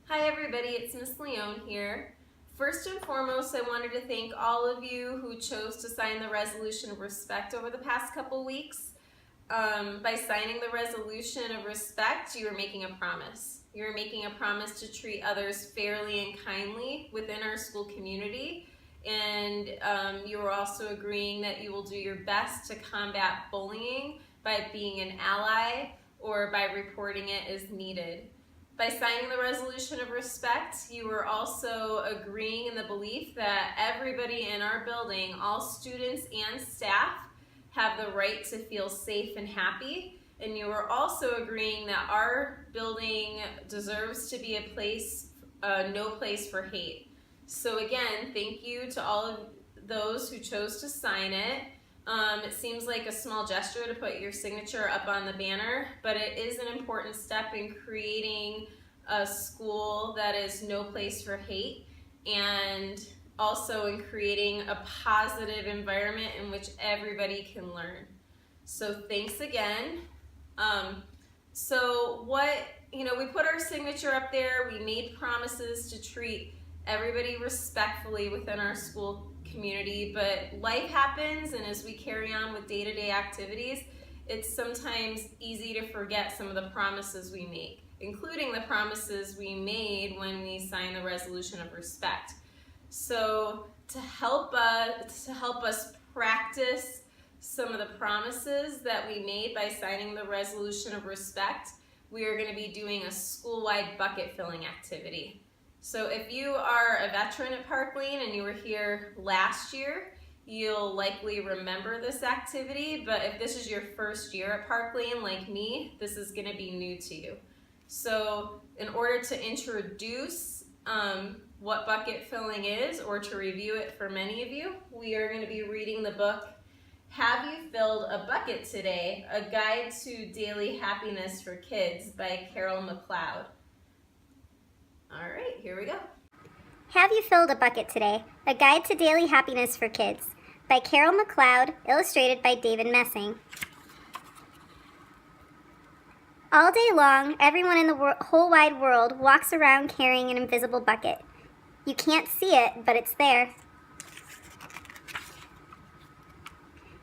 Hi everybody, it's Miss Leone here. First and foremost, I wanted to thank all of you who chose to sign the Resolution of Respect over the past couple weeks. By signing the Resolution of Respect, you are making a promise. You're making a promise to treat others fairly and kindly within our school community, and you are also agreeing that you will do your best to combat bullying by being an ally or by reporting it as needed. By signing the Resolution of Respect, you are also agreeing in the belief that everybody in our building, all students and staff, have the right to feel safe and happy. And you are also agreeing that our building deserves to be a place, no place for hate. So again, thank you to all of those who chose to sign it. It seems like a small gesture to put your signature up on the banner, but it is an important step in creating a school that is no place for hate, and also in creating a positive environment in which everybody can learn. So thanks again. We put our signature up there. We made promises to treat everybody respectfully within our school community, but life happens, and as we carry on with day-to-day activities, it's sometimes easy to forget some of the promises we make, including the promises we made when we signed the Resolution of Respect. So to help us practice some of the promises that we made by signing the Resolution of Respect, we are going to be doing a school-wide bucket filling activity. So if you are a veteran at Parkland and you were here last year, you'll likely remember this activity, but if this is your first year at Parkland like me, this is going to be new to you. So in order to introduce what bucket filling is, or to review it for many of you, we are going to be reading the book, Have You Filled a Bucket Today? A Guide to Daily Happiness for Kids by Carol McLeod. All right, here we go. Have You Filled a Bucket Today? A Guide to Daily Happiness for Kids by Carol McLeod, illustrated by David Messing. All day long, everyone in the whole wide world walks around carrying an invisible bucket. You can't see it, but it's there.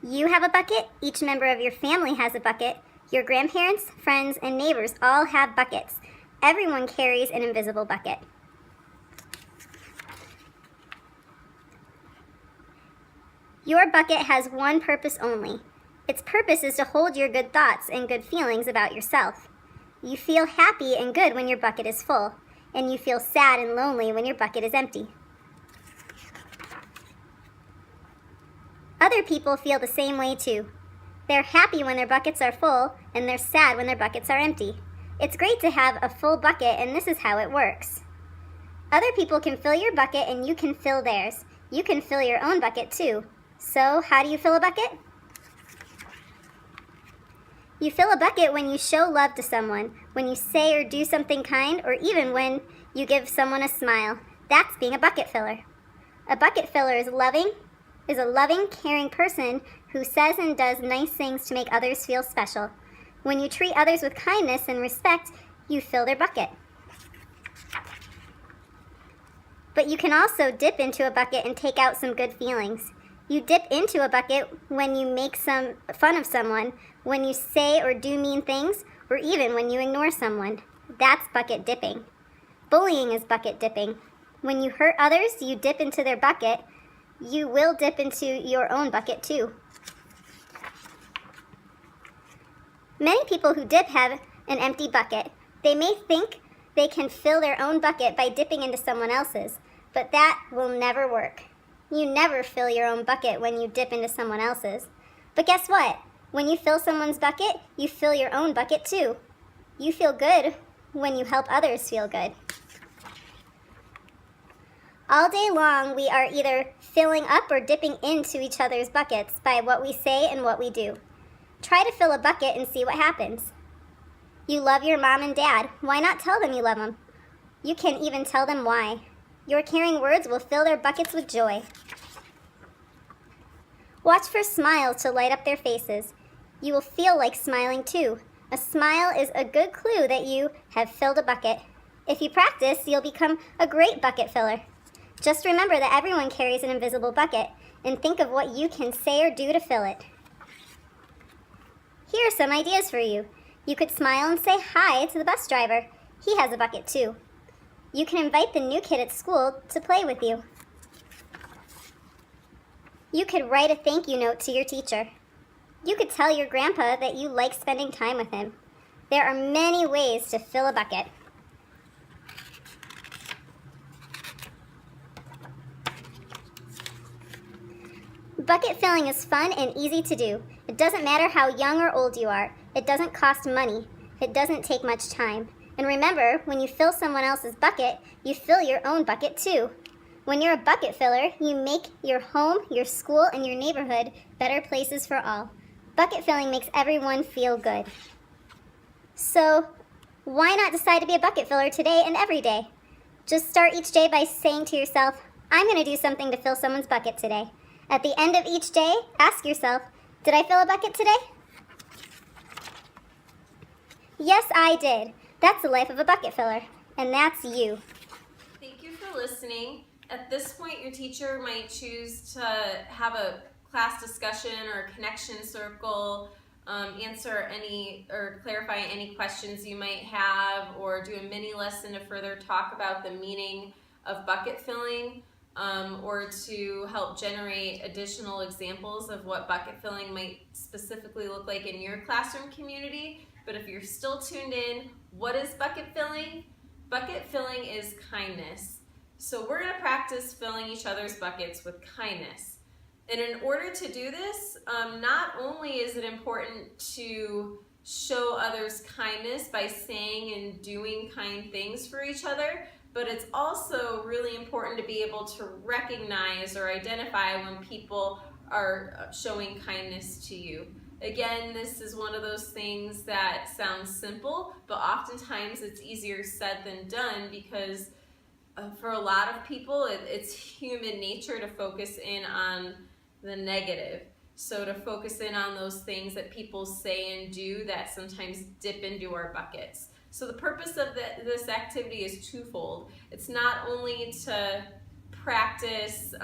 You have a bucket, each member of your family has a bucket, your grandparents, friends, and neighbors all have buckets. Everyone carries an invisible bucket. Your bucket has one purpose only. Its purpose is to hold your good thoughts and good feelings about yourself. You feel happy and good when your bucket is full, and you feel sad and lonely when your bucket is empty. Other people feel the same way too. They're happy when their buckets are full, and they're sad when their buckets are empty. It's great to have a full bucket, and this is how it works. Other people can fill your bucket, and you can fill theirs. You can fill your own bucket too. So, how do you fill a bucket? You fill a bucket when you show love to someone, when you say or do something kind, or even when you give someone a smile. That's being a bucket filler. A bucket filler is a loving, caring person who says and does nice things to make others feel special. When you treat others with kindness and respect, you fill their bucket. But you can also dip into a bucket and take out some good feelings. You dip into a bucket when you make some fun of someone, when you say or do mean things, or even when you ignore someone. That's bucket dipping. Bullying is bucket dipping. When you hurt others, you dip into their bucket. You will dip into your own bucket too. Many people who dip have an empty bucket. They may think they can fill their own bucket by dipping into someone else's, but that will never work. You never fill your own bucket when you dip into someone else's. But guess what? When you fill someone's bucket, you fill your own bucket too. You feel good when you help others feel good. All day long, we are either filling up or dipping into each other's buckets by what we say and what we do. Try to fill a bucket and see what happens. You love your mom and dad. Why not tell them you love them? You can even tell them why. Your caring words will fill their buckets with joy. Watch for smiles to light up their faces. You will feel like smiling too. A smile is a good clue that you have filled a bucket. If you practice, you'll become a great bucket filler. Just remember that everyone carries an invisible bucket, and think of what you can say or do to fill it. Here are some ideas for you. You could smile and say hi to the bus driver. He has a bucket too. You can invite the new kid at school to play with you. You could write a thank you note to your teacher. You could tell your grandpa that you like spending time with him. There are many ways to fill a bucket. Bucket filling is fun and easy to do. It doesn't matter how young or old you are. It doesn't cost money. It doesn't take much time. And remember, when you fill someone else's bucket, you fill your own bucket too. When you're a bucket filler, you make your home, your school, and your neighborhood better places for all. Bucket filling makes everyone feel good. So, why not decide to be a bucket filler today and every day? Just start each day by saying to yourself, I'm going to do something to fill someone's bucket today. At the end of each day, ask yourself, did I fill a bucket today? Yes, I did. That's the life of a bucket filler. And that's you. Thank you for listening. At this point, your teacher might choose to have a class discussion or a connection circle, answer any or clarify any questions you might have, or do a mini lesson to further talk about the meaning of bucket filling, or to help generate additional examples of what bucket filling might specifically look like in your classroom community. But if you're still tuned in, what is bucket filling? Bucket filling is kindness. So we're going to practice filling each other's buckets with kindness. And in order to do this, not only is it important to show others kindness by saying and doing kind things for each other, but it's also really important to be able to recognize or identify when people are showing kindness to you. Again, this is one of those things that sounds simple, but oftentimes it's easier said than done because for a lot of people, it's human nature to focus in on the negative. So to focus in on those things that people say and do that sometimes dip into our buckets. So the purpose of this activity is twofold. It's not only to practice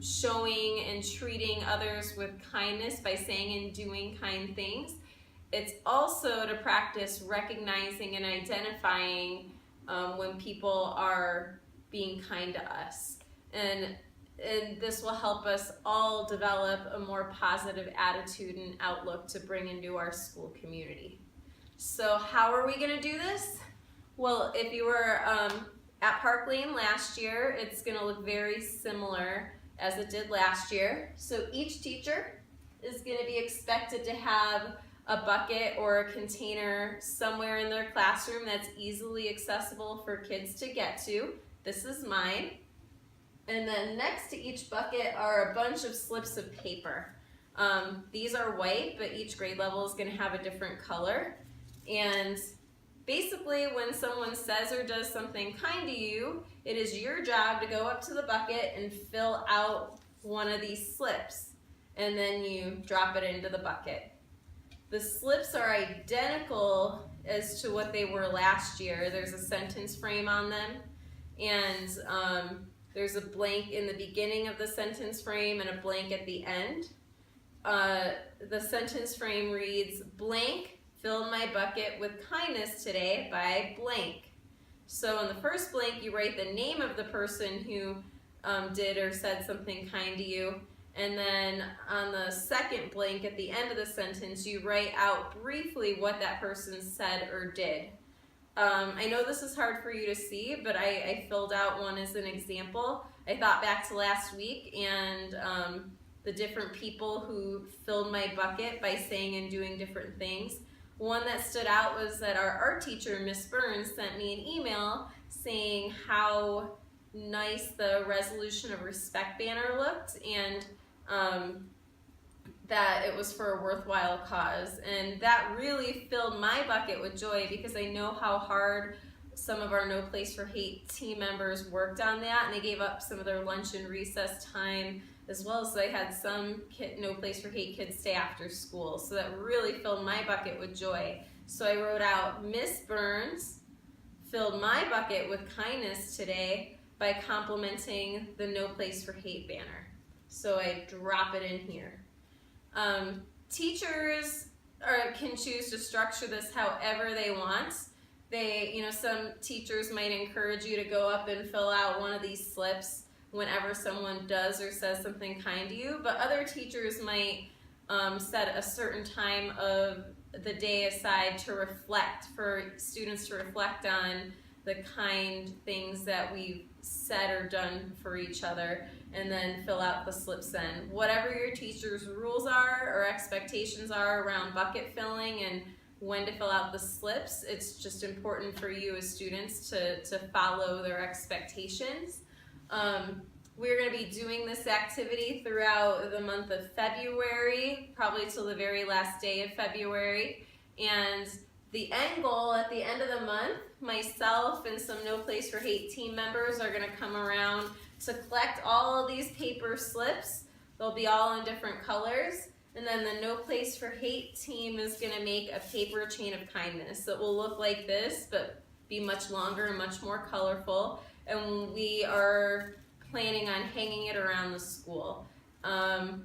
showing and treating others with kindness by saying and doing kind things. It's also to practice recognizing and identifying when people are being kind to us. And this will help us all develop a more positive attitude and outlook to bring into our school community. So how are we going to do this? Well, if you were at Park Lane last year, it's going to look very similar as it did last year. So each teacher is going to be expected to have a bucket or a container somewhere in their classroom that's easily accessible for kids to get to. This is mine. And then next to each bucket are a bunch of slips of paper. These are white, but each grade level is going to have a different color. And basically, when someone says or does something kind to you, it is your job to go up to the bucket and fill out one of these slips. And then you drop it into the bucket. The slips are identical as to what they were last year. There's a sentence frame on them. And there's a blank in the beginning of the sentence frame and a blank at the end. The sentence frame reads, blank filled my bucket with kindness today by blank. So in the first blank, you write the name of the person who did or said something kind to you. And then on the second blank at the end of the sentence, you write out briefly what that person said or did. I know this is hard for you to see, but I filled out one as an example. I thought back to last week and the different people who filled my bucket by saying and doing different things. One that stood out was that our art teacher, Miss Burns, sent me an email saying how nice the Resolution of Respect banner looked and that it was for a worthwhile cause. And that really filled my bucket with joy because I know how hard some of our No Place for Hate team members worked on that, and they gave up some of their lunch and recess time as well, so I had some No Place for Hate kids stay after school. So that really filled my bucket with joy. So I wrote out, Miss Burns filled my bucket with kindness today by complimenting the No Place for Hate banner. So I drop it in here. Teachers can choose to structure this however they want. Some teachers might encourage you to go up and fill out one of these slips whenever someone does or says something kind to you, but other teachers might set a certain time of the day aside to reflect, for students to reflect on the kind things that we've said or done for each other, and then fill out the slips then. Whatever your teacher's rules are or expectations are around bucket filling and when to fill out the slips, it's just important for you as students to follow their expectations. We're going to be doing this activity throughout the month of February, probably till the very last day of February. And the end goal at the end of the month, myself and some No Place for Hate team members are going to come around to collect all of these paper slips. They'll be all in different colors. And then the No Place for Hate team is going to make a paper chain of kindness that will look like this, but be much longer and much more colorful. And we are planning on hanging it around the school.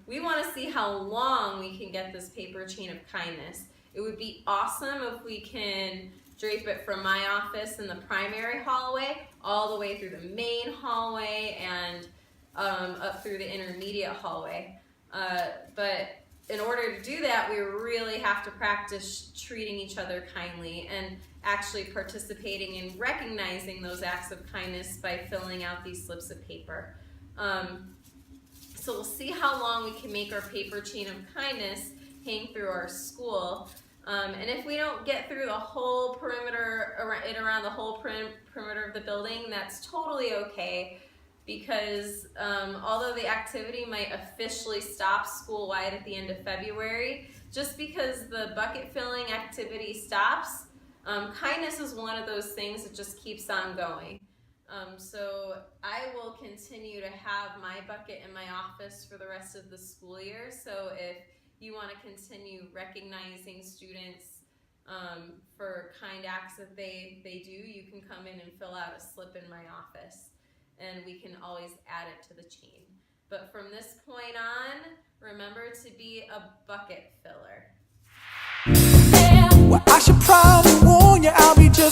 We want to see how long we can get this paper chain of kindness. It would be awesome if we can drape it from my office in the primary hallway all the way through the main hallway and up through the intermediate hallway. But in order to do that, we really have to practice treating each other kindly and actually participating in recognizing those acts of kindness by filling out these slips of paper. So we'll see how long we can make our paper chain of kindness hang through our school. And if we don't get through the whole perimeter, around the whole perimeter of the building, that's totally okay, because although the activity might officially stop school-wide at the end of February, just because the bucket filling activity stops, kindness is one of those things that just keeps on going. So I will continue to have my bucket in my office for the rest of the school year. So if you want to continue recognizing students for kind acts that they do, you can come in and fill out a slip in my office, and we can always add it to the chain. But from this point on, remember to be a bucket filler. Well, I should probably warn you, I'll be just